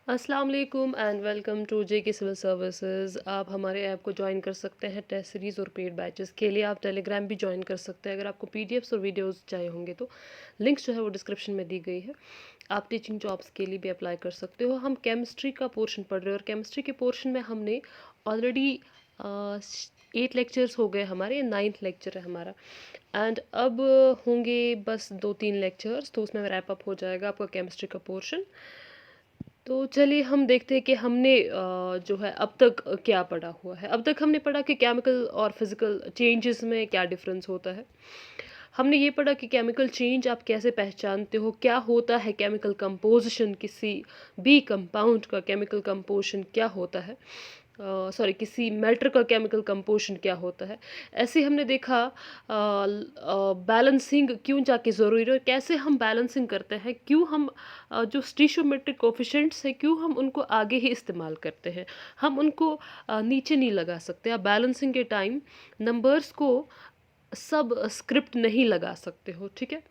अस्सलाम वालेकुम and welcome to JK civil services. आप हमारे ऐप को ज्वाइन कर सकते हैं टेस्ट सीरीज़ और पेड बैचेस के लिए। आप टेलीग्राम भी ज्वाइन कर सकते हैं। अगर आपको पीडीएफ्स और वीडियोस चाहिए होंगे तो लिंक्स जो है वो डिस्क्रिप्शन में दी गई है। आप टीचिंग जॉब्स के लिए भी अप्लाई कर सकते हो। हम केमिस्ट्री का पोर्शन पढ़ रहे हैं और केमिस्ट्री के पोर्शन में हमने ऑलरेडी 8 लेक्चर्स हो गए हमारे, 9th लेक्चर है हमारा। एंड अब होंगे बस 2-3 लेक्चर्स, तो उसमें रैप अप हो जाएगा आपका केमिस्ट्री का पोर्शन। तो चलिए हम देखते हैं कि हमने जो है अब तक क्या पढ़ा हुआ है। अब तक हमने पढ़ा कि केमिकल और फिजिकल चेंजेस में क्या डिफरेंस होता है। हमने ये पढ़ा कि केमिकल चेंज आप कैसे पहचानते हो, क्या होता है केमिकल कंपोजिशन, किसी भी कंपाउंड का केमिकल कंपोजिशन क्या होता है, सॉरी किसी मैटर का केमिकल कंपोजिशन क्या होता है। ऐसे हमने देखा बैलेंसिंग क्यों जाके ज़रूरी है, कैसे हम बैलेंसिंग करते हैं, क्यों हम जो स्टीशियोमेट्रिक कोफिशिएंट्स है क्यों हम उनको आगे ही इस्तेमाल करते हैं, हम उनको नीचे नहीं लगा सकते। आप बैलेंसिंग के टाइम नंबर्स को सब स्क्रिप्ट नहीं लगा सकते हो, ठीक है।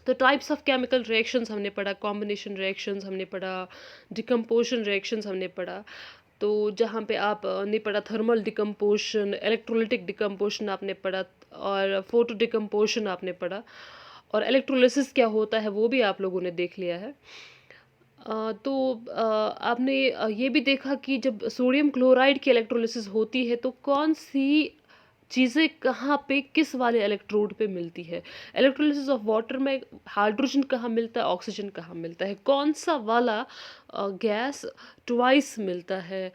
तो टाइप्स ऑफ केमिकल रिएक्शंस हमने पढ़ा, कॉम्बिनेशन रिएक्शंस हमने पढ़ा, डिकम्पोजिशन रिएक्शंस हमने पढ़ा। तो जहाँ पे आप ने पढ़ा थर्मल डिकम्पोजिशन, इलेक्ट्रोलिटिक डिकम्पोजिशन आपने पढ़ा, और फोटो डिकम्पोजिशन आपने पढ़ा, और इलेक्ट्रोलिसिस क्या होता है वो भी आप लोगों ने देख लिया है। तो आपने ये भी देखा कि जब सोडियम क्लोराइड की इलेक्ट्रोलिसिस होती है तो कौन सी चीज़ें कहाँ पे किस वाले इलेक्ट्रोड पे मिलती है। इलेक्ट्रोलिसिस ऑफ वाटर में हाइड्रोजन कहाँ मिलता है, ऑक्सीजन कहाँ मिलता है, कौन सा वाला गैस ट्वाइस मिलता है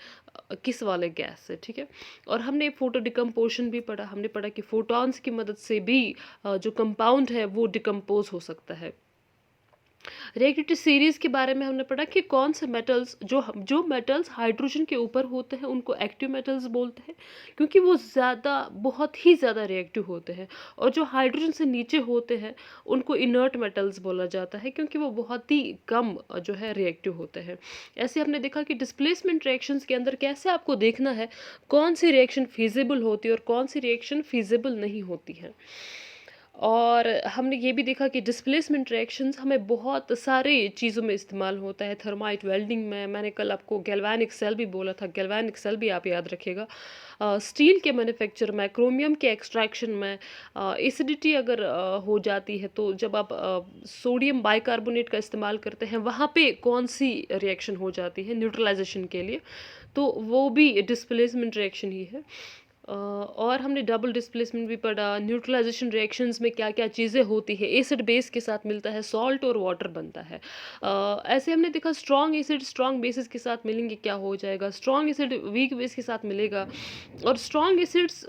किस वाले गैस से, ठीक है। और हमने फोटो डिकम्पोजिशन भी पढ़ा। हमने पढ़ा कि फोटॉन्स की मदद से भी जो कंपाउंड है वो डिकम्पोज हो सकता है। रिएक्टिविटी सीरीज के बारे में हमने पढ़ा कि कौन से मेटल्स जो मेटल्स हाइड्रोजन के ऊपर होते हैं उनको एक्टिव मेटल्स बोलते हैं, क्योंकि वो ज़्यादा बहुत ही ज़्यादा रिएक्टिव होते हैं। और जो हाइड्रोजन से नीचे होते हैं उनको इनर्ट मेटल्स बोला जाता है, क्योंकि वो बहुत ही कम जो है रिएक्टिव होते हैं। ऐसे हमने देखा कि डिस्प्लेसमेंट रिएक्शंस के अंदर कैसे आपको देखना है कौन सी रिएक्शन फिजिबल होती है और कौन सी रिएक्शन फिजिबल नहीं होती है। और हमने ये भी देखा कि डिस्प्लेसमेंट रिएक्शंस हमें बहुत सारे चीज़ों में इस्तेमाल होता है। थर्माइट वेल्डिंग में, मैंने कल आपको गैल्वेनिक सेल भी बोला था, गैल्वेनिक सेल भी आप याद रखिएगा। स्टील के मैन्युफैक्चर में, क्रोमियम के एक्सट्रैक्शन में, एसिडिटी अगर हो जाती है तो जब आप सोडियम बाइकार्बोनेट का इस्तेमाल करते हैं वहाँ पे कौन सी रिएक्शन हो जाती है न्यूट्रलाइजेशन के लिए, तो वो भी डिस्प्लेसमेंट रिएक्शन ही है। और हमने डबल डिस्प्लेसमेंट भी पढ़ा। न्यूट्रलाइजेशन रिएक्शंस में क्या क्या चीज़ें होती है, एसिड बेस के साथ मिलता है, सॉल्ट और वाटर बनता है। ऐसे हमने देखा स्ट्रॉन्ग एसिड स्ट्रॉन्ग बेसिस के साथ मिलेंगे क्या हो जाएगा, स्ट्रॉन्ग एसिड वीक बेस के साथ मिलेगा। और स्ट्रॉन्ग एसिड्स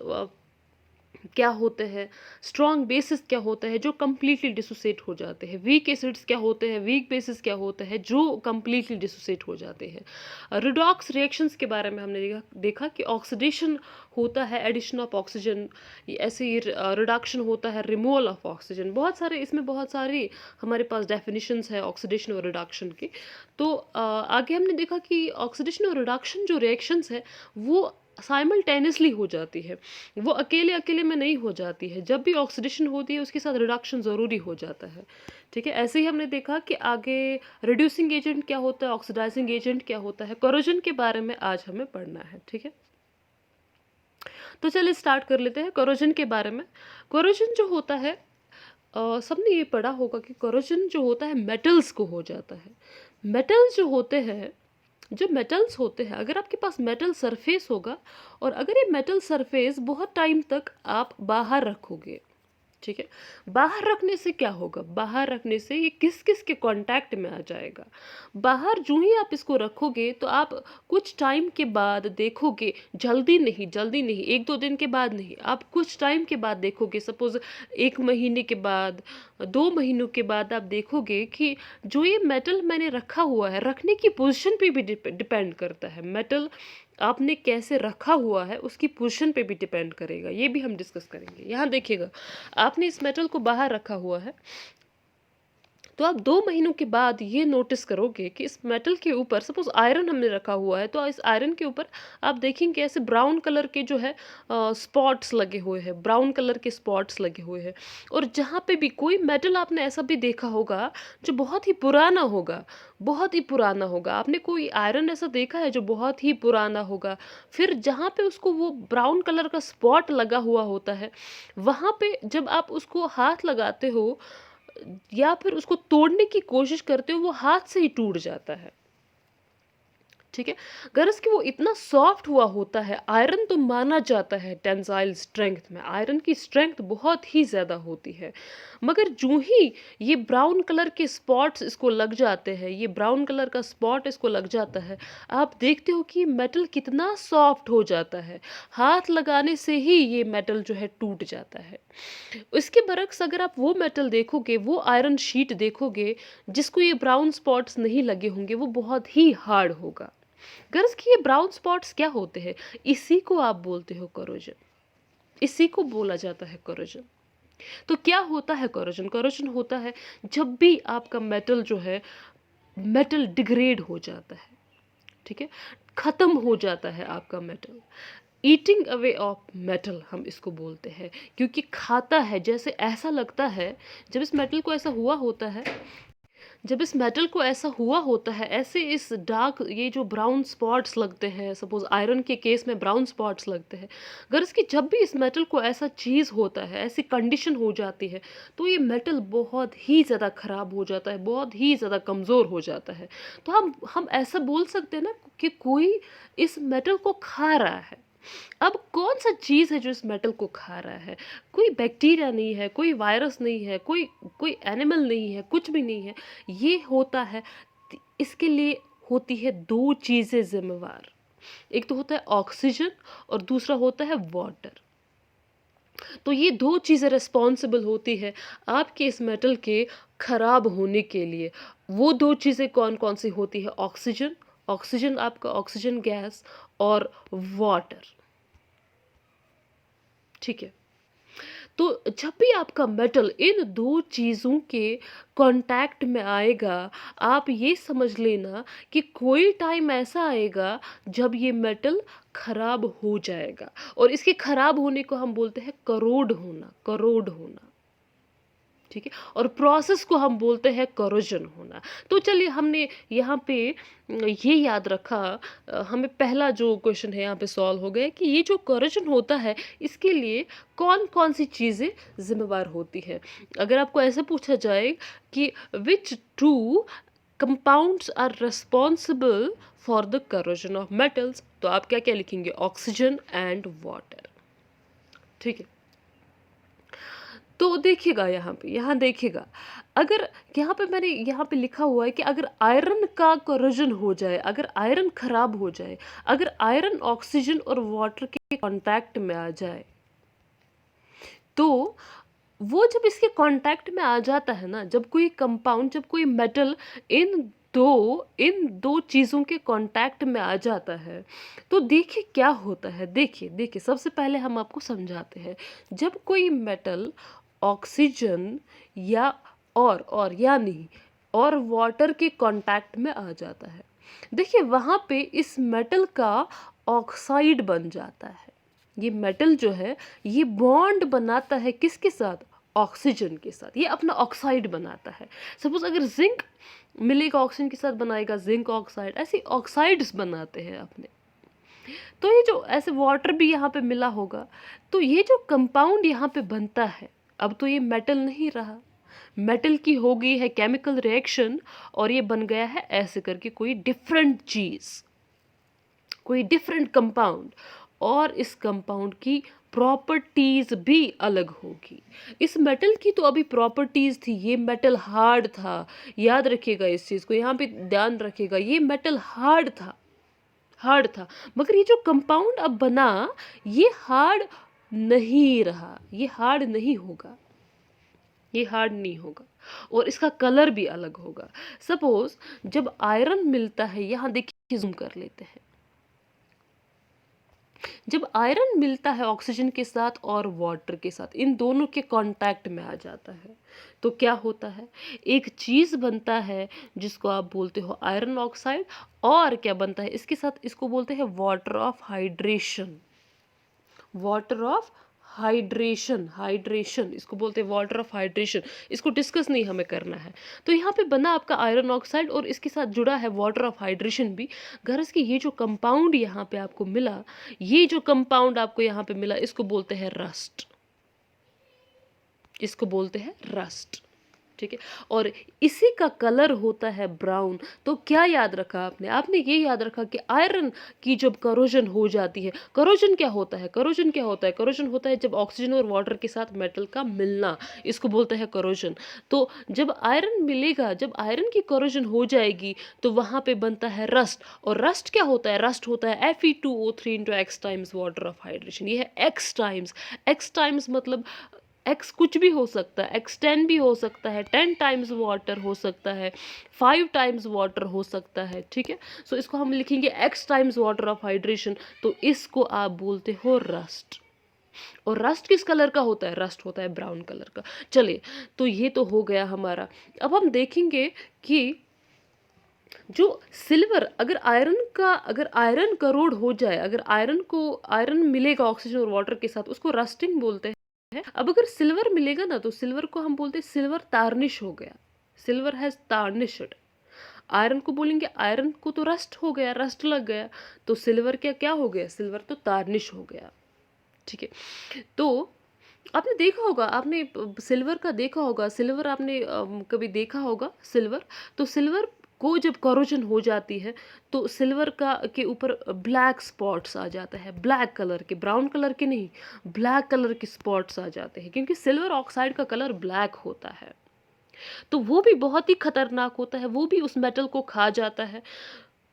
क्या होते हैं, स्ट्रॉन्ग बेसिस क्या होता है जो कम्प्लीटली डिसोसिएट हो जाते हैं, वीक एसिड्स क्या होते हैं, वीक बेसिस क्या होते हैं जो कम्प्लीटली डिसोसिएट हो जाते हैं। रिडॉक्स रिएक्शंस के बारे में हमने देखा कि ऑक्सीडेशन होता है, एडिशन ऑफ ऑक्सीजन, ऐसे ही रिडक्शन होता है, रिमूवल ऑफ ऑक्सीजन। बहुत सारे इसमें बहुत सारी हमारे पास डेफिनेशंस है ऑक्सीडेशन और रिडक्शन की। तो आगे हमने देखा कि ऑक्सीडेशन और रिडक्शन जो रिएक्शंस है वो साइमल्टेनियसली हो जाती है, वो अकेले अकेले में नहीं हो जाती है। जब भी ऑक्सीडेशन होती है उसके साथ रिडक्शन ज़रूरी हो जाता है, ठीक है। ऐसे ही हमने देखा कि आगे रिड्यूसिंग एजेंट क्या होता है, ऑक्सीडाइजिंग एजेंट क्या होता है, कोरोजन के बारे में आज हमें पढ़ना है, ठीक है। तो चलिए स्टार्ट कर लेते हैं कोरोजन के बारे में। कोरोजन जो होता है, सबने ये पढ़ा होगा कि कोरोजन जो होता है मेटल्स को हो जाता है। मेटल्स जो होते हैं, जो मेटल्स होते हैं, अगर आपके पास मेटल सरफेस होगा और अगर ये मेटल सरफेस बहुत टाइम तक आप बाहर रखोगे, ठीक है, बाहर रखने से क्या होगा, बाहर रखने से ये किस किस के कांटेक्ट में आ जाएगा। बाहर जो ही आप इसको रखोगे तो आप कुछ टाइम के बाद देखोगे, जल्दी नहीं, 1-2 दिन के बाद नहीं, आप कुछ टाइम के बाद देखोगे, सपोज 1 महीने के बाद, 2 महीनों के बाद आप देखोगे कि जो ये मेटल मैंने रखा हुआ है, रखने की पोजीशन पे भी डिपेंड करता है। मेटल आपने कैसे रखा हुआ है उसकी पोजीशन पे भी डिपेंड करेगा, ये भी हम डिस्कस करेंगे। यहाँ देखिएगा, आपने इस मेटल को बाहर रखा हुआ है तो आप 2 महीनों के बाद ये नोटिस करोगे कि इस मेटल के ऊपर सपोज़ आयरन हमने रखा हुआ है, तो इस आयरन के ऊपर आप देखेंगे ऐसे ब्राउन कलर के जो है स्पॉट्स लगे हुए हैं, ब्राउन कलर के स्पॉट्स लगे हुए हैं। और जहाँ पे भी कोई मेटल आपने ऐसा भी देखा होगा जो बहुत ही पुराना होगा, बहुत ही पुराना होगा। आपने कोई आयरन ऐसा देखा है जो बहुत ही पुराना होगा, फिर जहाँ पे उसको वो ब्राउन कलर का स्पॉट लगा हुआ होता है, वहाँ पे जब आप उसको हाथ लगाते हो या फिर उसको तोड़ने की कोशिश करते हो, वो हाथ से ही टूट जाता है। ठीक है। गरज कि वो इतना सॉफ्ट हुआ होता है। आयरन तो माना जाता है टेंसाइल स्ट्रेंथ में, आयरन की स्ट्रेंथ बहुत ही ज़्यादा होती है, मगर जो ही ये ब्राउन कलर के स्पॉट्स इसको लग जाते हैं, ये ब्राउन कलर का स्पॉट इसको लग जाता है, आप देखते हो कि मेटल कितना सॉफ्ट हो जाता है। हाथ लगाने से ही ये मेटल जो है टूट जाता है। इसके बरक्स अगर आप वो मेटल देखोगे, वो आयरन शीट देखोगे जिसको ये ब्राउन स्पॉट्स नहीं लगे होंगे, वो बहुत ही हार्ड होगा। गर्ल्स की ये ब्राउन स्पॉट्स क्या होते हैं? इसी को आप बोलते हो करोजन, इसी को बोला जाता है करोजन। तो क्या होता है करोजन? करोजन होता है जब भी आपका मेटल जो है, मेटल डिग्रेड हो जाता है, ठीक है, खत्म हो जाता है आपका metal. Eating away of metal हम इसको बोलते हैं, क्योंकि खाता है, जैसे ऐसा लगता है जब इस मेटल को ऐसा हुआ होता है, जब इस मेटल को ऐसा हुआ होता है, ऐसे इस डार्क ये जो ब्राउन स्पॉट्स लगते हैं, सपोज आयरन के केस में ब्राउन स्पॉट्स लगते हैं, अगर इसकी जब भी इस मेटल को ऐसा चीज़ होता है, ऐसी कंडीशन हो जाती है, तो ये मेटल बहुत ही ज़्यादा ख़राब हो जाता है, बहुत ही ज़्यादा कमज़ोर हो जाता है। तो हम ऐसा बोल सकते हैं ना कि कोई इस मेटल को खा रहा है। अब कौन सा चीज़ है जो इस मेटल को खा रहा है? कोई बैक्टीरिया नहीं है, कोई वायरस नहीं है, कोई एनिमल नहीं है, कुछ भी नहीं है। ये होता है, इसके लिए होती है 2 चीज़ें ज़िम्मेवार। एक तो होता है ऑक्सीजन और दूसरा होता है वाटर। तो ये 2 चीज़ें रिस्पॉन्सिबल होती है आपके इस मेटल के खराब होने के लिए। वो 2 चीज़ें कौन-कौन सी होती है? ऑक्सीजन, ऑक्सीजन आपका ऑक्सीजन गैस और वाटर। ठीक है। तो जब भी आपका मेटल इन 2 चीज़ों के कांटेक्ट में आएगा, आप ये समझ लेना कि कोई टाइम ऐसा आएगा जब ये मेटल खराब हो जाएगा, और इसके खराब होने को हम बोलते हैं करोड होना, करोड होना। ठीक है। और प्रोसेस को हम बोलते हैं करोजन होना। तो चलिए हमने यहाँ पे ये याद रखा, हमें पहला जो क्वेश्चन है यहाँ पे सॉल्व हो गया कि ये जो करोजन होता है, इसके लिए कौन कौन सी चीज़ें जिम्मेवार होती है। अगर आपको ऐसे पूछा जाए कि which two compounds are responsible for the corrosion of metals, तो आप क्या क्या लिखेंगे? Oxygen and water. ठीक है। तो देखिएगा यहाँ देखिएगा, अगर यहाँ पे मैंने यहाँ पे लिखा हुआ है कि अगर आयरन का करोजन हो जाए, अगर आयरन खराब हो जाए, अगर आयरन ऑक्सीजन और वाटर के कांटेक्ट में आ जाए, तो वो जब इसके कांटेक्ट में आ जाता है ना, जब कोई कंपाउंड, जब कोई मेटल इन दो चीज़ों के कांटेक्ट में आ जाता है, तो देखिए क्या होता है। देखिए देखिए सबसे पहले हम आपको समझाते हैं। जब कोई मेटल ऑक्सीजन या और यानी और वाटर के कांटेक्ट में आ जाता है, देखिए वहाँ पे इस मेटल का ऑक्साइड बन जाता है। ये मेटल जो है, ये बॉन्ड बनाता है किसके साथ? ऑक्सीजन के साथ। ये अपना ऑक्साइड बनाता है। सपोज अगर जिंक मिलेगा, ऑक्सीजन के साथ बनाएगा जिंक ऑक्साइड, ऐसे ऑक्साइड्स बनाते हैं अपने। तो ये जो ऐसे वाटर भी यहाँ पे मिला होगा, तो ये जो कंपाउंड यहाँ पे बनता है, अब तो ये मेटल नहीं रहा, मेटल की हो गई है केमिकल रिएक्शन, और ये बन गया है ऐसे करके कोई डिफरेंट चीज़, कोई डिफरेंट कंपाउंड, और इस कंपाउंड की प्रॉपर्टीज भी अलग होगी। इस मेटल की तो अभी प्रॉपर्टीज थी, ये मेटल हार्ड था, याद रखिएगा इस चीज़ को, यहाँ पे ध्यान रखिएगा, ये मेटल हार्ड था, हार्ड था, मगर ये जो कंपाउंड अब बना, ये हार्ड नहीं रहा, ये हार्ड नहीं होगा, ये हार्ड नहीं होगा, और इसका कलर भी अलग होगा। सपोज जब आयरन मिलता है, यहाँ देखिए जूम कर लेते हैं, जब आयरन मिलता है ऑक्सीजन के साथ और वाटर के साथ, इन दोनों के कांटेक्ट में आ जाता है, तो क्या होता है, एक चीज़ बनता है जिसको आप बोलते हो आयरन ऑक्साइड। और क्या बनता है इसके साथ, इसको बोलते हैं water of hydration. Water of hydration, hydration इसको बोलते हैं, वाटर ऑफ हाइड्रेशन। इसको डिस्कस नहीं हमें करना है। तो यहाँ पे बना आपका आयरन ऑक्साइड और इसके साथ जुड़ा है वाटर ऑफ हाइड्रेशन भी। गर्ल्स की ये जो कंपाउंड यहाँ पे आपको मिला, ये जो कंपाउंड आपको यहाँ पे मिला, इसको बोलते हैं रस्ट। इसको बोलते हैं रस्ट, ठीक है। और इसी का कलर होता है ब्राउन। तो क्या याद रखा आपने, आपने ये याद रखा कि आयरन की जब करोजन हो जाती है, करोजन क्या होता है, करोजन क्या होता है, करोजन होता है जब ऑक्सीजन और वाटर के साथ मेटल का मिलना, इसको बोलते हैं करोजन। तो जब आयरन मिलेगा, जब आयरन की करोजन हो जाएगी तो वहां पे बनता है रस्ट। और रस्ट क्या होता है, रस्ट होता है Fe2O3 into x times water of hydration. ये है एक्स टाइम्स, एक्स टाइम्स मतलब एक्स कुछ भी हो सकता है, एक्स 10 भी हो सकता है, 10 टाइम्स वाटर हो सकता है, 5 टाइम्स वाटर हो सकता है, ठीक है। सो इसको हम लिखेंगे x times water of hydration. तो इसको आप बोलते हो रस्ट। और रस्ट किस कलर का होता है, रस्ट होता है ब्राउन कलर का। चलिए, तो ये तो हो गया हमारा। अब हम देखेंगे कि जो सिल्वर, अगर आयरन करोड़ हो जाए, अगर आयरन मिलेगा ऑक्सीजन और वाटर के साथ, उसको रस्टिंग बोलते हैं। अब अगर सिल्वर मिलेगा ना, तो सिल्वर को हम बोलते हैं सिल्वर तार्निश हो गया, सिल्वर हैज तार्निश्ड। आयरन को बोलेंगे आयरन को तो रस्ट हो गया, रस्ट लग गया। तो सिल्वर क्या क्या हो गया, सिल्वर तो तार्निश हो गया, ठीक है। तो आपने देखा होगा, आपने सिल्वर का देखा होगा, सिल्वर आपने कभी देखा होगा सिल्वर। तो सिल्वर को जब करोजन हो जाती है तो सिल्वर का के ऊपर ब्लैक स्पॉट्स आ जाता है, ब्लैक कलर के, ब्राउन कलर के नहीं, ब्लैक कलर के स्पॉट्स आ जाते हैं, क्योंकि सिल्वर ऑक्साइड का कलर ब्लैक होता है। तो वो भी बहुत ही खतरनाक होता है, वो भी उस मेटल को खा जाता है।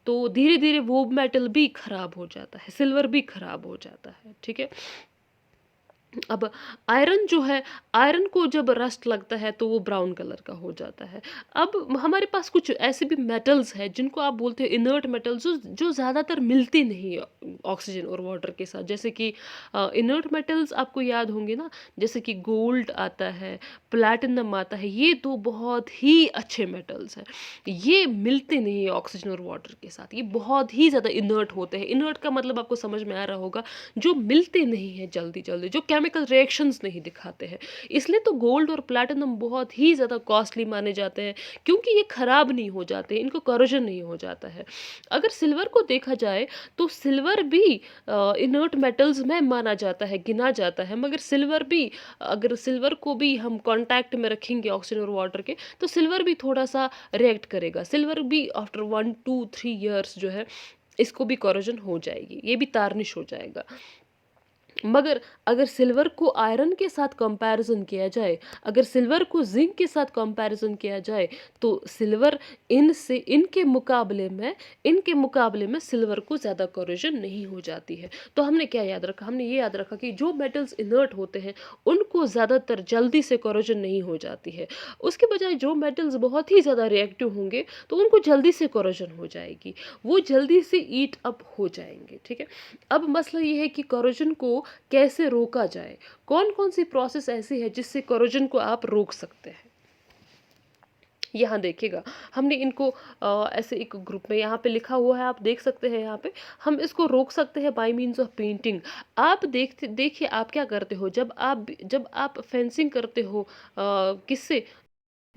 तो धीरे धीरे वो मेटल भी खराब हो जाता है, सिल्वर भी खराब हो जाता है, ठीक है। अब आयरन जो है, आयरन को जब रस्ट लगता है तो वो ब्राउन कलर का हो जाता है। अब हमारे पास कुछ ऐसे भी मेटल्स हैं जिनको आप बोलते हैं इनर्ट मेटल्स, जो ज़्यादातर मिलते नहीं ऑक्सीजन और वाटर के साथ। जैसे कि इनर्ट मेटल्स आपको याद होंगे ना, जैसे कि गोल्ड आता है, प्लैटिनम आता है, ये तो बहुत ही अच्छे मेटल्स हैं। ये मिलते नहीं है ऑक्सीजन और वाटर के साथ, ये बहुत ही ज़्यादा इनर्ट होते हैं। इनर्ट का मतलब आपको समझ में आ रहा होगा, जो मिलते नहीं हैं जल्दी जल्दी, जो केमिकल रिएक्शंस नहीं दिखाते हैं। इसलिए तो गोल्ड और प्लैटिनम बहुत ही ज़्यादा कॉस्टली माने जाते हैं, क्योंकि ये खराब नहीं हो जाते, इनको करोजन नहीं हो जाता है। अगर सिल्वर को देखा जाए तो सिल्वर भी इनर्ट मेटल्स में माना जाता है, गिना जाता है। मगर सिल्वर भी, अगर सिल्वर को भी हम कांटेक्ट में रखेंगे ऑक्सीजन और वाटर के, तो सिल्वर भी थोड़ा सा रिएक्ट करेगा। सिल्वर भी आफ्टर 1 2 3 ईयर्स जो है, इसको भी करोजन हो जाएगी, ये भी तार्निश हो जाएगा। मगर अगर सिल्वर को आयरन के साथ कंपैरिजन किया जाए, अगर सिल्वर को जिंक के साथ कंपैरिजन किया जाए, तो सिल्वर इनके मुकाबले में सिल्वर को ज़्यादा करोजन नहीं हो जाती है। तो हमने क्या याद रखा, हमने ये याद रखा कि जो मेटल्स इनर्ट होते हैं उनको ज़्यादातर जल्दी से करोजन नहीं हो जाती है। उसके बजाय जो मेटल्स बहुत ही ज़्यादा रिएक्टिव होंगे तो उनको जल्दी से करोजन हो जाएगी, वो जल्दी से ईट अप हो जाएंगे, ठीक है। अब मसला ये है कि करोजन को कैसे रोका जाए, कौन कौन सी प्रोसेस ऐसी है जिससे करोजन को आप रोक सकते हैं। यहाँ देखिएगा, हमने इनको ऐसे एक ग्रुप में यहाँ पे लिखा हुआ है, आप देख सकते हैं। यहाँ पे हम इसको रोक सकते हैं बाय मीन्स ऑफ पेंटिंग। आप देखिए आप क्या करते हो, जब आप फेंसिंग करते हो, किससे,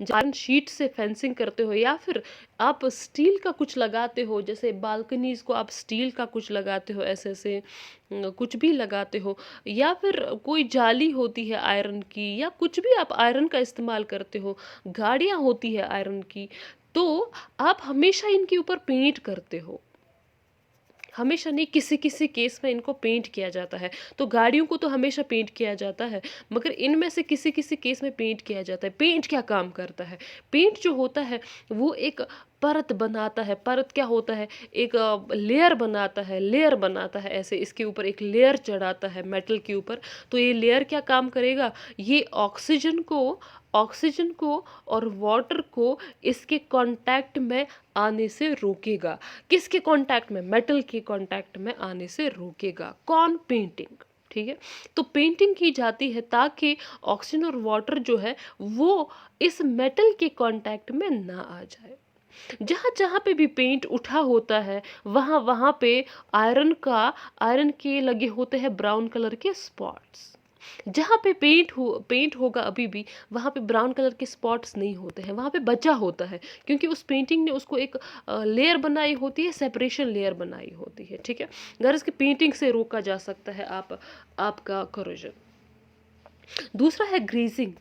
आयरन शीट से फेंसिंग करते हो, या फिर आप स्टील का कुछ लगाते हो, जैसे बालकनीज को आप स्टील का कुछ लगाते हो, ऐसे ऐसे कुछ भी लगाते हो, या फिर कोई जाली होती है आयरन की, या कुछ भी आप आयरन का इस्तेमाल करते हो, गाड़ियाँ होती है आयरन की, तो आप हमेशा इनके ऊपर पेंट करते हो। हमेशा नहीं, किसी किसी केस में इनको पेंट किया जाता है। तो गाड़ियों को तो हमेशा पेंट किया जाता है, मगर इनमें से किसी किसी केस में पेंट किया जाता है। पेंट क्या काम करता है, पेंट जो होता है वो एक परत बनाता है। परत क्या होता है, एक लेयर बनाता है, लेयर बनाता है, ऐसे इसके ऊपर एक लेयर चढ़ाता है मेटल के ऊपर। तो ये लेयर क्या काम करेगा, ये ऑक्सीजन को और वाटर को इसके कांटेक्ट में आने से रोकेगा। किसके कांटेक्ट में? मेटल के कांटेक्ट में आने से रोकेगा। कौन? पेंटिंग। ठीक है, तो पेंटिंग की जाती है ताकि ऑक्सीजन और वाटर जो है वो इस मेटल के कांटेक्ट में ना आ जाए। जहाँ जहाँ पे भी पेंट उठा होता है वहाँ वहाँ पे आयरन के लगे होते हैं ब्राउन कलर के स्पॉट्स। जहाँ पे पेंट होगा अभी भी वहाँ पे ब्राउन कलर के स्पॉट्स नहीं होते हैं, वहाँ पे बचा होता है क्योंकि उस पेंटिंग ने उसको एक लेयर बनाई होती है, सेपरेशन लेयर बनाई होती है। ठीक है, अगर इसकी पेंटिंग से रोका जा सकता है आपका करोजन। दूसरा है ग्रीजिंग।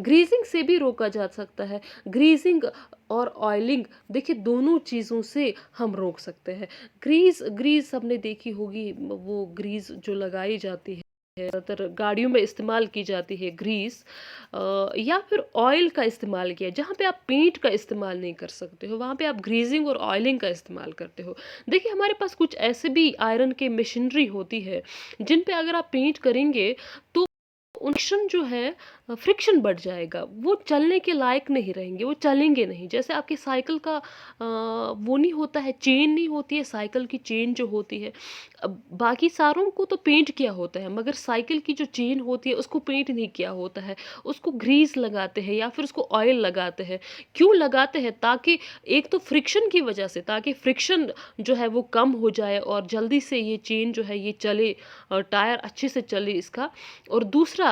ग्रीजिंग से भी रोका जा सकता है। ग्रीजिंग और ऑयलिंग, देखिए दोनों चीज़ों से हम रोक सकते हैं। ग्रीज सबने देखी होगी, वो ग्रीज जो लगाई जाती है ज़्यादातर गाड़ियों में इस्तेमाल की जाती है ग्रीस, या फिर ऑयल का इस्तेमाल किया। जहाँ पे आप पेंट का इस्तेमाल नहीं कर सकते हो वहाँ पे आप ग्रीजिंग और ऑयलिंग का इस्तेमाल करते हो। देखिए हमारे पास कुछ ऐसे भी आयरन के मशीनरी होती है जिन पे अगर आप पेंट करेंगे तो फ्रिक्शन जो है, फ्रिक्शन बढ़ जाएगा, वो चलने के लायक नहीं रहेंगे, वो चलेंगे नहीं। जैसे आपकी साइकिल का वो नहीं होता है, चेन नहीं होती है साइकिल की, चेन जो होती है। अब बाकी सारों को तो पेंट किया होता है मगर साइकिल की जो चेन होती है उसको पेंट नहीं किया होता है, उसको ग्रीस लगाते हैं या फिर उसको ऑयल लगाते हैं। क्यों लगाते हैं? ताकि एक तो फ्रिक्शन की वजह से, ताकि फ्रिक्शन जो है वो कम हो जाए और जल्दी से ये चेन जो है ये चले और टायर अच्छे से चले इसका। और दूसरा,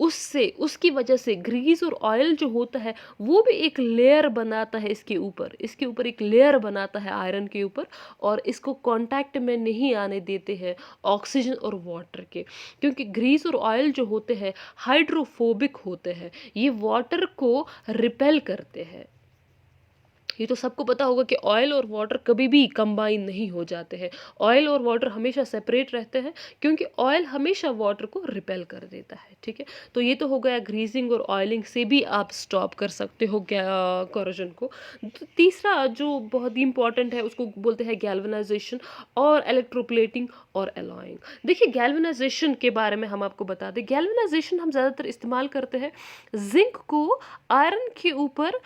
उससे उसकी वजह से ग्रीस और ऑयल जो होता है वो भी एक लेयर बनाता है इसके ऊपर एक लेयर बनाता है आयरन के ऊपर, और इसको कांटेक्ट में नहीं आने देते हैं ऑक्सीजन और वाटर के। क्योंकि ग्रीस और ऑयल जो होते हैं हाइड्रोफोबिक होते हैं, ये वाटर को रिपेल करते हैं। ये तो सबको पता होगा कि ऑयल और वाटर कभी भी कंबाइन नहीं हो जाते हैं। ऑयल और वाटर हमेशा सेपरेट रहते हैं क्योंकि ऑयल हमेशा वाटर को रिपेल कर देता है। ठीक है, तो ये तो हो गया ग्रीजिंग और ऑयलिंग से भी आप स्टॉप कर सकते हो कोरोजन को। तो तीसरा जो बहुत ही इंपॉर्टेंट है उसको बोलते हैं गैल्वेनाइजेशन और इलेक्ट्रोप्लेटिंग और एलॉइंग। देखिए गैल्वेनाइजेशन के बारे में हम आपको बता दें। गैल्वेनाइजेशन हम ज़्यादातर इस्तेमाल करते हैं जिंक को आयरन के ऊपर,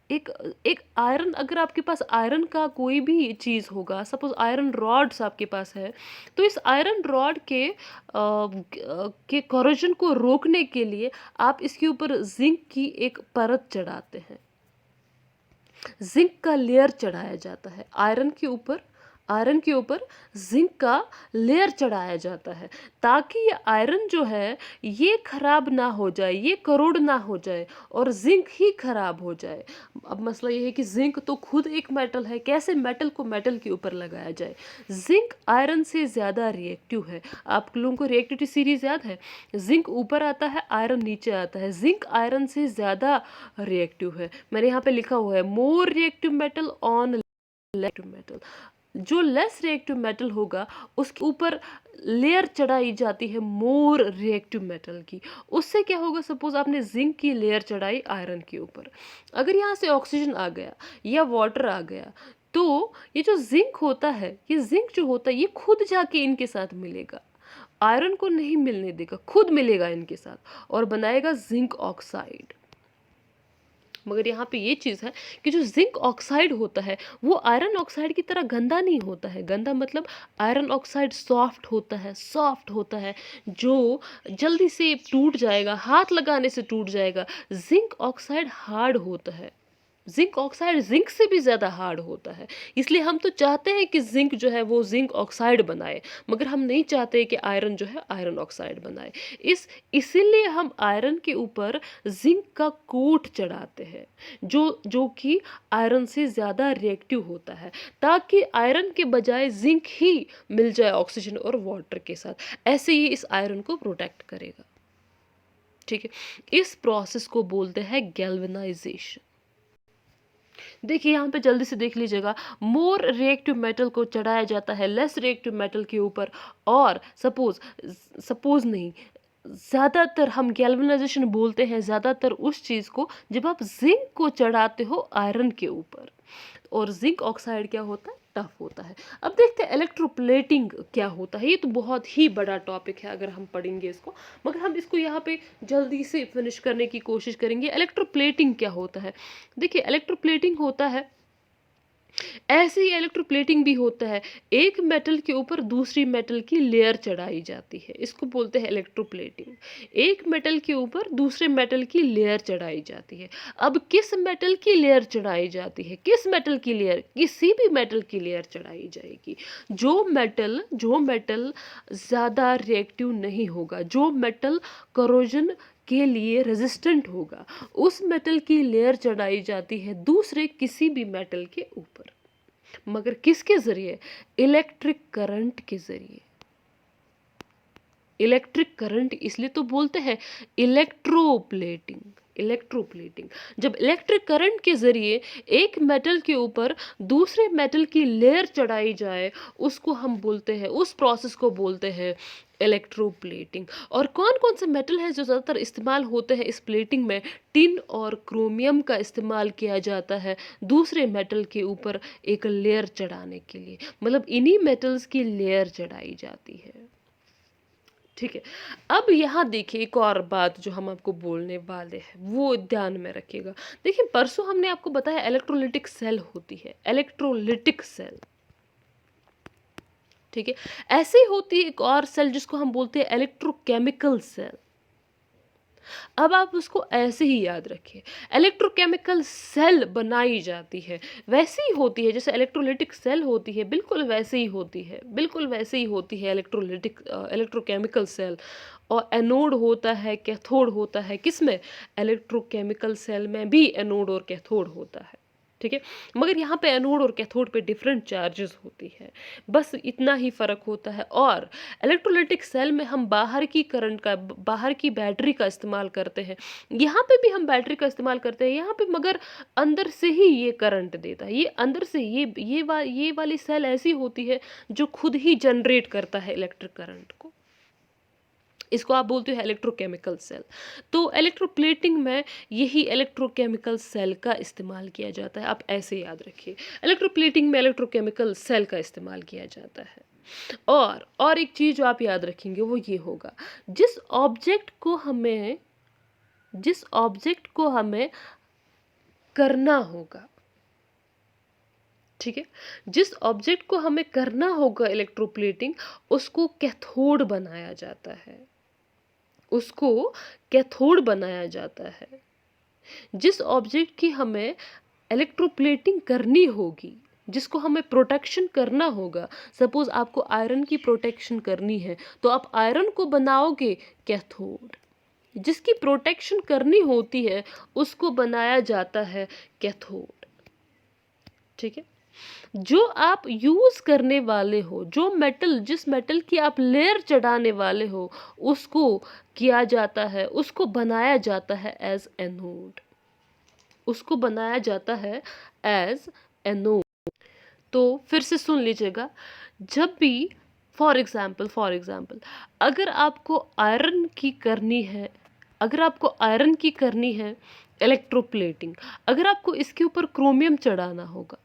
एक एक आयरन, अगर आपके पास आयरन का कोई भी चीज़ होगा, सपोज आयरन रॉड्स आपके पास है, तो इस आयरन रॉड के कोरोजन को रोकने के लिए आप इसके ऊपर जिंक की एक परत चढ़ाते हैं। जिंक का लेयर चढ़ाया जाता है आयरन के ऊपर जिंक का लेयर चढ़ाया जाता है ताकि ये आयरन जो है ये खराब ना हो जाए, ये करोड़ ना हो जाए और जिंक ही खराब हो जाए। अब मसला ये है कि जिंक तो खुद एक मेटल है, कैसे मेटल को मेटल के ऊपर लगाया जाए? जिंक आयरन से ज़्यादा रिएक्टिव है। आप लोगों को रिएक्टिविटी सीरीज याद है? जिंक ऊपर आता है, आयरन नीचे आता है। जिंक आयरन से ज़्यादा रिएक्टिव है। मैंने यहाँ पे लिखा हुआ है more reactive metal on reactive metal. जो लेस रिएक्टिव मेटल होगा उसके ऊपर लेयर चढ़ाई जाती है मोर रिएक्टिव मेटल की। उससे क्या होगा? सपोज आपने जिंक की लेयर चढ़ाई आयरन के ऊपर, अगर यहाँ से ऑक्सीजन आ गया या वाटर आ गया तो ये जो जिंक होता है, ये जिंक जो होता है ये खुद जाके इनके साथ मिलेगा, आयरन को नहीं मिलने देगा, खुद मिलेगा इनके साथ और बनाएगा जिंक ऑक्साइड। मगर यहाँ पे ये चीज़ है कि जो जिंक ऑक्साइड होता है वो आयरन ऑक्साइड की तरह गंदा नहीं होता है। गंदा मतलब आयरन ऑक्साइड सॉफ्ट होता है जो जल्दी से टूट जाएगा, हाथ लगाने से टूट जाएगा। जिंक ऑक्साइड हार्ड होता है, जिंक ऑक्साइड जिंक से भी ज़्यादा हार्ड होता है। इसलिए हम तो चाहते हैं कि जिंक जो है वो जिंक ऑक्साइड बनाए, मगर हम नहीं चाहते कि आयरन जो है आयरन ऑक्साइड बनाए। इसीलिए हम आयरन के ऊपर जिंक का कोट चढ़ाते हैं जो कि आयरन से ज़्यादा रिएक्टिव होता है, ताकि आयरन के बजाय जिंक ही मिल जाए ऑक्सीजन और वाटर के साथ। ऐसे ही इस आयरन को प्रोटेक्ट करेगा। ठीक है, इस प्रोसेस को बोलते हैं गैल्वेनाइजेशन। देखिए यहाँ पे जल्दी से देख लीजिएगा, मोर रिएक्टिव मेटल को चढ़ाया जाता है लेस रिएक्टिव मेटल के ऊपर। और सपोज नहीं, ज़्यादातर हम गैल्वेनाइजेशन बोलते हैं ज़्यादातर उस चीज़ को जब आप जिंक को चढ़ाते हो आयरन के ऊपर। और जिंक ऑक्साइड क्या होता है? टफ होता है। अब देखते हैं इलेक्ट्रोप्लेटिंग क्या होता है। ये तो बहुत ही बड़ा टॉपिक है अगर हम पढ़ेंगे इसको, मगर हम इसको यहाँ पे जल्दी से फिनिश करने की कोशिश करेंगे। इलेक्ट्रोप्लेटिंग क्या होता है? देखिए, इलेक्ट्रोप्लेटिंग होता है, ऐसे ही इलेक्ट्रोप्लेटिंग भी होता है, एक मेटल के ऊपर दूसरी मेटल की लेयर चढ़ाई जाती है, इसको बोलते हैं इलेक्ट्रोप्लेटिंग। एक मेटल के ऊपर दूसरे मेटल की लेयर चढ़ाई जाती है। अब किस मेटल की लेयर चढ़ाई जाती है? किस मेटल की लेयर? किसी भी मेटल की लेयर चढ़ाई जाएगी। जो मेटल ज़्यादा रिएक्टिव नहीं होगा, जो मेटल करोजन के लिए रेजिस्टेंट होगा, उस मेटल की लेयर चढ़ाई जाती है दूसरे किसी भी मेटल के ऊपर, मगर किसके जरिए? इलेक्ट्रिक करंट के जरिए। इलेक्ट्रिक करंट इसलिए तो बोलते हैं इलेक्ट्रोप्लेटिंग। इलेक्ट्रोप्लेटिंग, जब इलेक्ट्रिक करंट के जरिए एक मेटल के ऊपर दूसरे मेटल की लेयर चढ़ाई जाए, उसको हम बोलते हैं, उस प्रोसेस को बोलते हैं इलेक्ट्रोप्लेटिंग। और कौन कौन से मेटल है जो ज़्यादातर इस्तेमाल होते हैं इस प्लेटिंग में? टिन और क्रोमियम का इस्तेमाल किया जाता है दूसरे मेटल के ऊपर एक लेयर चढ़ाने के लिए, मतलब इन्हीं मेटल्स की लेयर चढ़ाई जाती है। ठीक है, अब यहाँ देखिए एक और बात जो हम आपको बोलने वाले हैं वो ध्यान में रखिएगा। देखिए, परसों हमने आपको बताया इलेक्ट्रोलिटिक सेल होती है, इलेक्ट्रोलिटिक सेल। ठीक है, ऐसे ही होती है एक और सेल जिसको हम बोलते हैं इलेक्ट्रोकेमिकल सेल। अब आप उसको ऐसे ही याद रखिए, इलेक्ट्रोकेमिकल सेल बनाई जाती है, वैसे ही होती है जैसे इलेक्ट्रोलिटिक सेल होती है, बिल्कुल वैसे ही होती है, बिल्कुल वैसे ही होती है इलेक्ट्रोकेमिकल सेल। और एनोड होता है, कैथोड होता है, किसमें? इलेक्ट्रोकेमिकल सेल में भी एनोड और कैथोड होता है। ठीक है, मगर यहाँ पे एनोड और कैथोड पे डिफरेंट चार्जेस होती है, बस इतना ही फर्क होता है। और इलेक्ट्रोलाइटिक सेल में हम बाहर की बैटरी का इस्तेमाल करते हैं, यहाँ पे भी हम बैटरी का इस्तेमाल करते हैं यहाँ पे, मगर अंदर से ही ये करंट देता है, ये अंदर से ये वाली सेल ऐसी होती है जो खुद ही जनरेट करता है इलेक्ट्रिक करंट को, इसको आप बोलते हो इलेक्ट्रोकेमिकल सेल। तो इलेक्ट्रोप्लेटिंग में यही इलेक्ट्रोकेमिकल सेल का इस्तेमाल किया जाता है, आप ऐसे याद रखिए, इलेक्ट्रोप्लेटिंग में इलेक्ट्रोकेमिकल सेल का इस्तेमाल किया जाता है। और एक चीज जो आप याद रखेंगे वो ये होगा, जिस ऑब्जेक्ट को हमें करना होगा, ठीक है, जिस ऑब्जेक्ट को हमें करना होगा इलेक्ट्रोप्लेटिंग, उसको कैथोड बनाया जाता है, उसको कैथोड बनाया जाता है। जिस ऑब्जेक्ट की हमें इलेक्ट्रोप्लेटिंग करनी होगी, जिसको हमें प्रोटेक्शन करना होगा, सपोज आपको आयरन की प्रोटेक्शन करनी है तो आप आयरन को बनाओगे कैथोड, जिसकी प्रोटेक्शन करनी होती है उसको बनाया जाता है कैथोड। ठीक है, जो आप यूज करने वाले हो, जिस मेटल की आप लेयर चढ़ाने वाले हो, उसको किया जाता है, उसको बनाया जाता है एज एनोड, उसको बनाया जाता है एज एनोड। तो फिर से सुन लीजिएगा, जब भी फॉर एग्जाम्पल अगर आपको आयरन की करनी है, इलेक्ट्रोप्लेटिंग, अगर आपको इसके ऊपर क्रोमियम चढ़ाना होगा,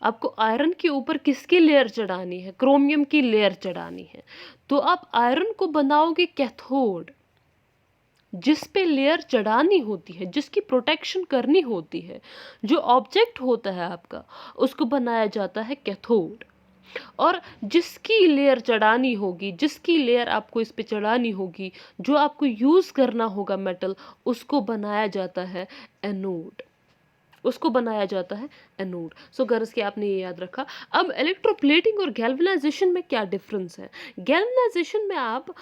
आपको आयरन के ऊपर किसकी लेयर चढ़ानी है? क्रोमियम की लेयर चढ़ानी है, तो आप आयरन को बनाओगे कैथोड, जिस पे लेयर चढ़ानी होती है, जिसकी प्रोटेक्शन करनी होती है, जो ऑब्जेक्ट होता है आपका, उसको बनाया जाता है कैथोड। और जिसकी लेयर चढ़ानी होगी, जिसकी लेयर आपको इस पे चढ़ानी होगी, जो आपको यूज करना होगा मेटल, उसको बनाया जाता है एनोड, उसको बनाया जाता है एनोड। सो गर्ल्स के आपने ये याद रखा। अब इलेक्ट्रोप्लेटिंग और गैल्वेनाइजेशन में क्या डिफरेंस है? गैल्वेनाइजेशन में आप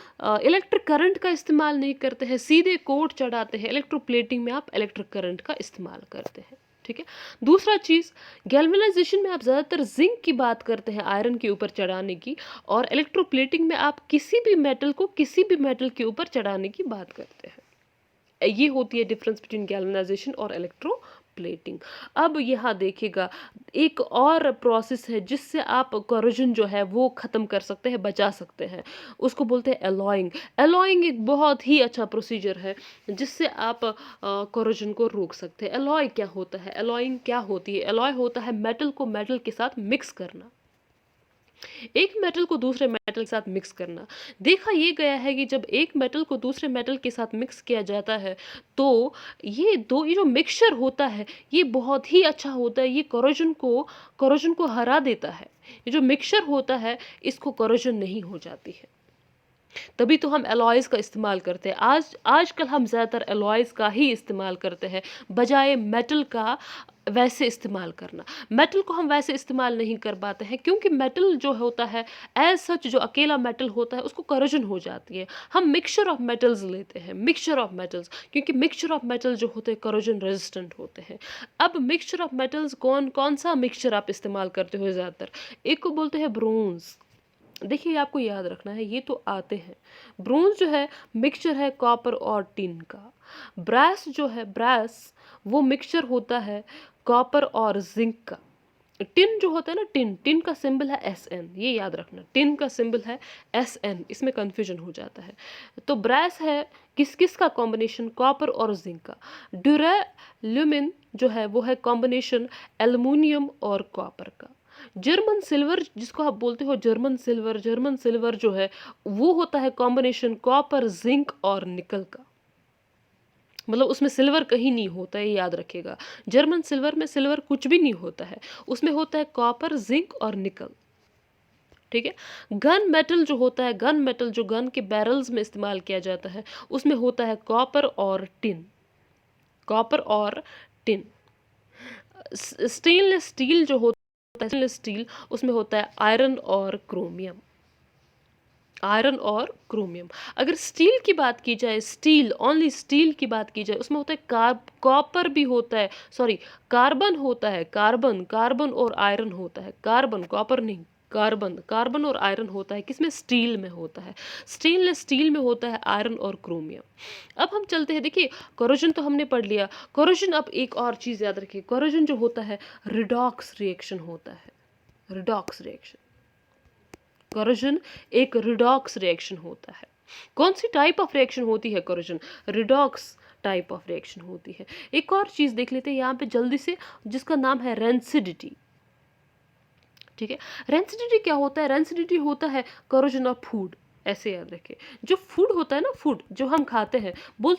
इलेक्ट्रिक करंट का इस्तेमाल नहीं करते हैं, सीधे कोट चढ़ाते हैं। इलेक्ट्रोप्लेटिंग में आप इलेक्ट्रिक करंट का इस्तेमाल करते हैं। ठीक है, दूसरा चीज, गैल्वेनाइजेशन में आप ज्यादातर जिंक की बात करते हैं आयरन के ऊपर चढ़ाने की, और इलेक्ट्रोप्लेटिंग में आप किसी भी मेटल को किसी भी मेटल के ऊपर चढ़ाने की बात करते हैं। ये होती है डिफरेंस बिटवीन गैल्वेनाइजेशन और इलेक्ट्रोप्लेटिंग। अब यहाँ देखिएगा, एक और प्रोसेस है जिससे आप कोरोजन जो है वो ख़त्म कर सकते हैं, बचा सकते हैं, उसको बोलते हैं एलॉइंग। एलॉइंग एक बहुत ही अच्छा प्रोसीजर है जिससे आप कोरोजन को रोक सकते हैं। एलॉय क्या होता है? एलॉइंग क्या होती है? एलॉय होता है मेटल को मेटल के साथ मिक्स करना। एक मेटल को दूसरे मेटल के साथ मिक्स करना। देखा ये गया है कि जब एक मेटल को दूसरे मेटल के साथ मिक्स किया जाता है तो ये जो मिक्सचर होता है ये बहुत ही अच्छा होता है। ये कोरोजन को हरा देता है। ये जो मिक्सचर होता है इसको कोरोजन नहीं हो जाती है। तभी तो हम एलॉयज़ का इस्तेमाल करते हैं। आजकल हम ज़्यादातर एलॉयज़ का ही इस्तेमाल करते हैं बजाय मेटल का वैसे इस्तेमाल करना। मेटल को हम वैसे इस्तेमाल नहीं कर पाते हैं क्योंकि मेटल जो होता है एज सच जो अकेला मेटल होता है उसको करोजन हो जाती है। हम मिक्सचर ऑफ मेटल्स लेते हैं, मिक्सचर ऑफ मेटल्स, क्योंकि मिक्सचर ऑफ मेटल जो होते हैं करोजन रेजिस्टेंट होते हैं। अब मिक्सचर ऑफ मेटल्स कौन कौन सा मिक्सचर आप इस्तेमाल करते हो ज़्यादातर? एक को बोलते हैं ब्रोंज। देखिए आपको याद रखना है ये तो आते हैं। ब्रोंज जो है मिक्सचर है कॉपर और टिन का। ब्रास जो है ब्रास वो मिक्सचर होता है कॉपर और जिंक का। टिन जो होता है ना टिन, टिन का सिंबल है SN, ये याद रखना। टिन का सिंबल है SN, इसमें कंफ्यूजन हो जाता है। तो ब्रास है किस किस का कॉम्बिनेशन? कॉपर और जिंक का। ड्यूरेल्यूमिन जो है वो है कॉम्बिनेशन एल्युमिनियम और कॉपर का। जर्मन सिल्वर जिसको आप बोलते हो जर्मन सिल्वर जो है वो होता है कॉम्बिनेशन कॉपर जिंक और निकल का। मतलब उसमें सिल्वर कहीं नहीं होता है, ये याद रखिएगा। जर्मन सिल्वर में सिल्वर कुछ भी नहीं होता है, उसमें होता है कॉपर जिंक और निकल। ठीक है। गन मेटल जो होता है, गन मेटल जो गन के बैरल्स में इस्तेमाल किया जाता है उसमें होता है कॉपर और टिन, कॉपर और टिन। स्टेनलेस स्टील जो होता है, स्टेनलेस स्टील उसमें होता है आयरन और क्रोमियम, आयरन और क्रोमियम। अगर स्टील की बात की जाए, स्टील ओनली स्टील की बात की जाए उसमें होता है कॉपर भी होता है, सॉरी कार्बन होता है, कार्बन और आयरन होता है। कार्बन, कॉपर नहीं, कार्बन और आयरन होता है। किसमें? स्टील में होता है। स्टेनलेस स्टील में होता है आयरन और क्रोमियम। अब हम चलते हैं, देखिए कोरोजन तो हमने पढ़ लिया। कोरोजन, अब एक और चीज याद रखिए, कोरोजन जो होता है रिडॉक्स रिएक्शन होता है, रिडॉक्स रिएक्शन। कोरोजन एक रिडॉक्स रिएक्शन होता है। कौन सी टाइप ऑफ रिएक्शन होती है corrosion? Redox type of reaction होती है। एक और चीज देख लेते हैं यहाँ पे जल्दी से, जिसका नाम है रेंसिडिटी। ठीक है, रेंसिडिटी क्या होता है? रेंसिडिटी होता है कोरोजन ऑफ फूड। ऐसे याद रखें, जो फूड होता है ना, फूड जो हम खाते हैं, बोल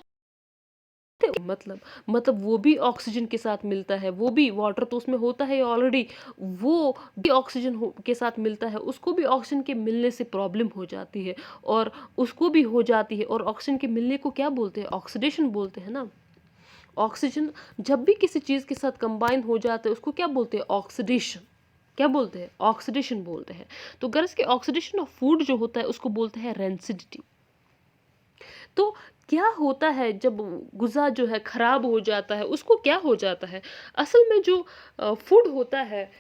मतलब वो भी ऑक्सीजन के साथ मिलता है, वो भी वाटर तो उसमें होता है ऑलरेडी, वो भी ऑक्सीजन के साथ मिलता है, उसको भी ऑक्सीजन के मिलने से प्रॉब्लम हो जाती है और उसको भी हो जाती है। और ऑक्सीजन के मिलने को क्या बोलते हैं? ऑक्सीडेशन बोलते हैं ना। ऑक्सीजन जब भी किसी चीज़ के साथ कंबाइन हो जाता है उसको क्या बोलते हैं? ऑक्सीडेशन। क्या बोलते हैं? ऑक्सीडेशन बोलते हैं। तो गरज के ऑक्सीडेशन ऑफ फूड जो होता है उसको बोलते हैं रेंसिडिटी। तो क्या होता है जब गुज़ा जो है ख़राब हो जाता है, उसको क्या हो जाता है? असल में जो फूड होता है,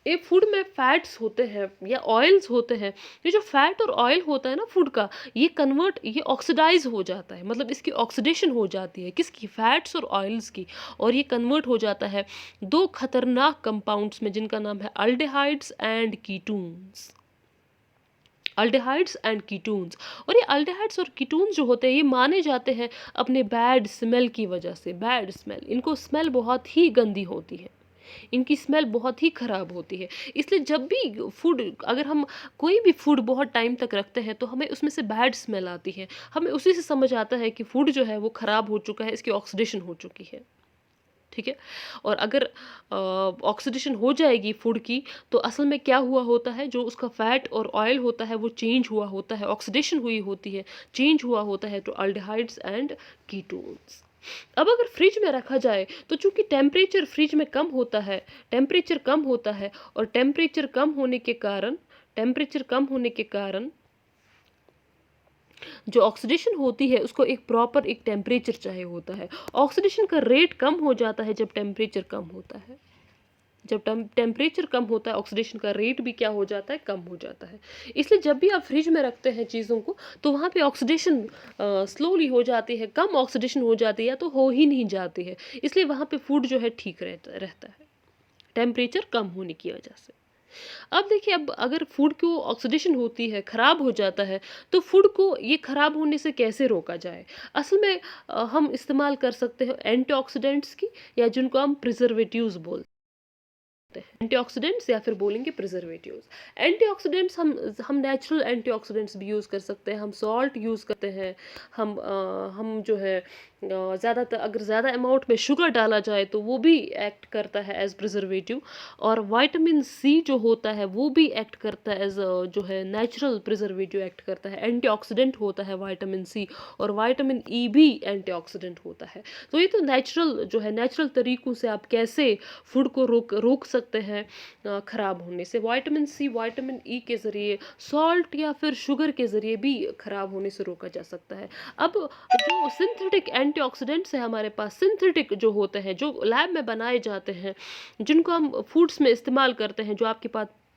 ये फूड में फैट्स होते हैं या ऑयल्स होते हैं। ये जो फैट और ऑयल होता है ना फूड का, ये ऑक्सीडाइज हो जाता है, मतलब इसकी ऑक्सीडेशन हो जाती है। किसकी? फैट्स और ऑयल्स की। और ये कन्वर्ट हो जाता है दो खतरनाक कंपाउंड्स में, जिनका नाम है aldehydes and ketones. Aldehydes and ketones. और ये अल्डेहाइड्स और कीटोन्स जो होते हैं ये माने जाते हैं अपने बैड स्मेल की वजह से। बैड स्मेल, इनको स्मेल बहुत ही गंदी होती है, इनकी स्मेल बहुत ही ख़राब होती है। इसलिए जब भी फूड, अगर हम कोई भी फूड बहुत टाइम तक रखते हैं तो हमें उसमें से बैड स्मेल आती है। हमें उसी से समझ आता है कि फूड जो है वो ख़राब हो चुका है, इसकी ऑक्सीडेशन हो चुकी है। ठीक है। और अगर ऑक्सीडेशन हो जाएगी फूड की तो असल में क्या हुआ होता है, जो उसका फैट और ऑयल होता है वो चेंज हुआ होता है, ऑक्सीडेशन हुई होती है, चेंज हुआ होता है टू अल्डिहाइड्स एंड कीटोन्स। अब अगर फ्रिज में रखा जाए तो चूंकि टेम्परेचर फ्रिज में कम होता है, टेम्परेचर कम होता है, और टेम्परेचर कम होने के कारण जो ऑक्सीडेशन होती है उसको एक प्रॉपर एक टेम्परेचर चाहिए होता है। ऑक्सीडेशन का रेट कम हो जाता है जब टेम्परेचर कम होता है। जब टेम्परेचर कम होता है ऑक्सीडेशन का रेट भी क्या हो जाता है? कम हो जाता है। इसलिए जब भी आप फ्रिज में रखते हैं चीज़ों को तो वहाँ पे ऑक्सीडेशन स्लोली हो जाती है, कम ऑक्सीडेशन हो जाती है या तो हो ही नहीं जाती है। इसलिए वहाँ पे फूड जो है ठीक रहता है टेम्परेचर कम होने की वजह से। अब देखिए, अब अगर फूड को ऑक्सीडेशन होती है, ख़राब हो जाता है, तो फूड को ये ख़राब होने से कैसे रोका जाए? असल में हम इस्तेमाल कर सकते हैं एंटीऑक्सीडेंट्स की, या जिनको हम प्रिजर्वेटिव्स बोलते हैं। एंटीऑक्सीडेंट्स या फिर बोलेंगे प्रिजर्वेटिव्स। एंटीऑक्सीडेंट्स हम नेचुरल एंटीऑक्सीडेंट्स भी यूज़ कर सकते हैं, हम सॉल्ट यूज़ करते हैं, हम जो है ज़्यादातर अगर ज़्यादा अमाउंट में शुगर डाला जाए तो वो भी एक्ट करता है एज प्रिजर्वेटिव। और विटामिन सी जो होता है वो भी एक्ट करता है एज जो है नेचुरल प्रिजर्वेटिव एक्ट करता है, एंटीऑक्सीडेंट होता है विटामिन सी। और विटामिन ई भी एंटीऑक्सीडेंट होता है। तो ये तो नेचुरल जो है, नेचुरल तरीक़ों से आप कैसे फूड को रोक सकते हैं ख़राब होने से। विटामिन सी, विटामिन ई के ज़रिए, सॉल्ट या फिर शुगर के ज़रिए भी ख़राब होने से रोका जा सकता है। अब जो सिंथेटिक एंटीऑक्सीडेंट्स है हमारे पास, सिंथेटिक जो होते हैं, जो लैब में बनाए जाते हैं, जिनको हम फूड्स में इस्तेमाल करते हैं, जो आपके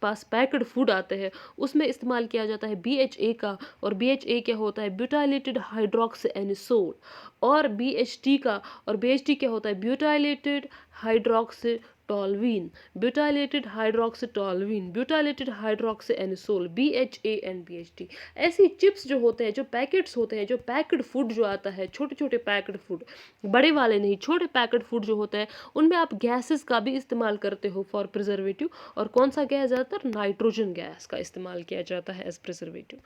पास पैक्ड फूड आते हैं, उसमें इस्तेमाल किया जाता है BHA का। और BHA क्या होता है? Butylated hydroxy anisole. और BHT का, और BHT क्या होता है? Butylated hydroxy toluene, butylated hydroxy toluene, butylated hydroxy anisole, BHA and BHT। ऐसी चिप्स जो होते हैं, जो पैकेट्स होते हैं, जो पैक्ड फूड जो आता है, छोटे छोटे पैक्ड फूड, बड़े वाले नहीं, छोटे पैक्ड फूड जो होते हैं, उनमें आप गैसेस का भी इस्तेमाल करते हो फॉर प्रिजर्वेटिव। और कौन सा गैस? ज़्यादातर नाइट्रोजन गैस का इस्तेमाल किया जाता है एज प्रिजर्वेटिव।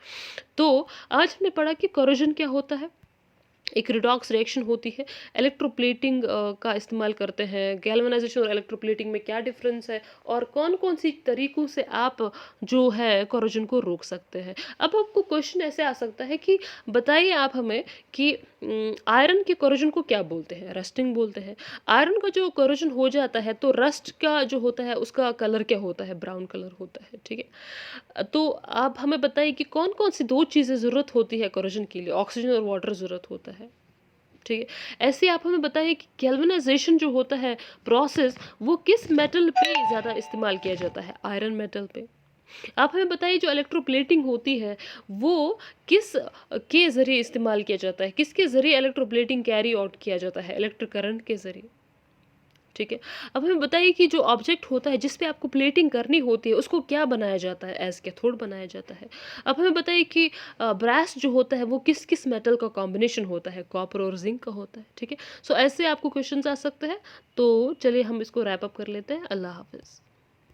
तो आज हमने पढ़ा कि कोरोजन क्या होता है, एक रिडॉक्स रिएक्शन होती है, इलेक्ट्रोप्लेटिंग का इस्तेमाल करते हैं। गैल्वेनाइजेशन और इलेक्ट्रोप्लेटिंग में क्या डिफरेंस है, और कौन कौन सी तरीक़ों से आप जो है कोरोजन को रोक सकते हैं। अब आपको क्वेश्चन ऐसे आ सकता है कि बताइए आप हमें कि आयरन के कोरोजन को क्या बोलते हैं? रस्टिंग बोलते हैं। आयरन का जो कोरोजन हो जाता है तो रस्ट का जो होता है उसका कलर क्या होता है? ब्राउन कलर होता है, ठीक है। तो आप हमें बताइए कि कौन कौन सी दो चीज़ें ज़रूरत होती है कोरोजन के लिए? ऑक्सीजन और वाटर ज़रूरत होता है, ठीक है। ऐसे आप हमें बताइए कि गैल्वेनाइजेशन जो होता है प्रोसेस, वो किस मेटल पे ज़्यादा इस्तेमाल किया जाता है? आयरन मेटल पे। आप हमें बताइए जो इलेक्ट्रोप्लेटिंग होती है वो किस के ज़रिए इस्तेमाल किया जाता है? किसके ज़रिए इलेक्ट्रोप्लेटिंग कैरी आउट किया जाता है? इलेक्ट्रिक करंट के ज़रिए, ठीक है। अब हमें बताइए कि जो ऑब्जेक्ट होता है जिस पे आपको प्लेटिंग करनी होती है उसको क्या बनाया जाता है? एज कैथोड बनाया जाता है। अब हमें बताइए कि ब्रास जो होता है वो किस किस मेटल का कॉम्बिनेशन होता है? कॉपर और जिंक का होता है, ठीक है। सो ऐसे आपको क्वेश्चंस आ सकते हैं। तो चलिए हम इसको रैप अप कर लेते हैं। अल्लाह हाफिज़।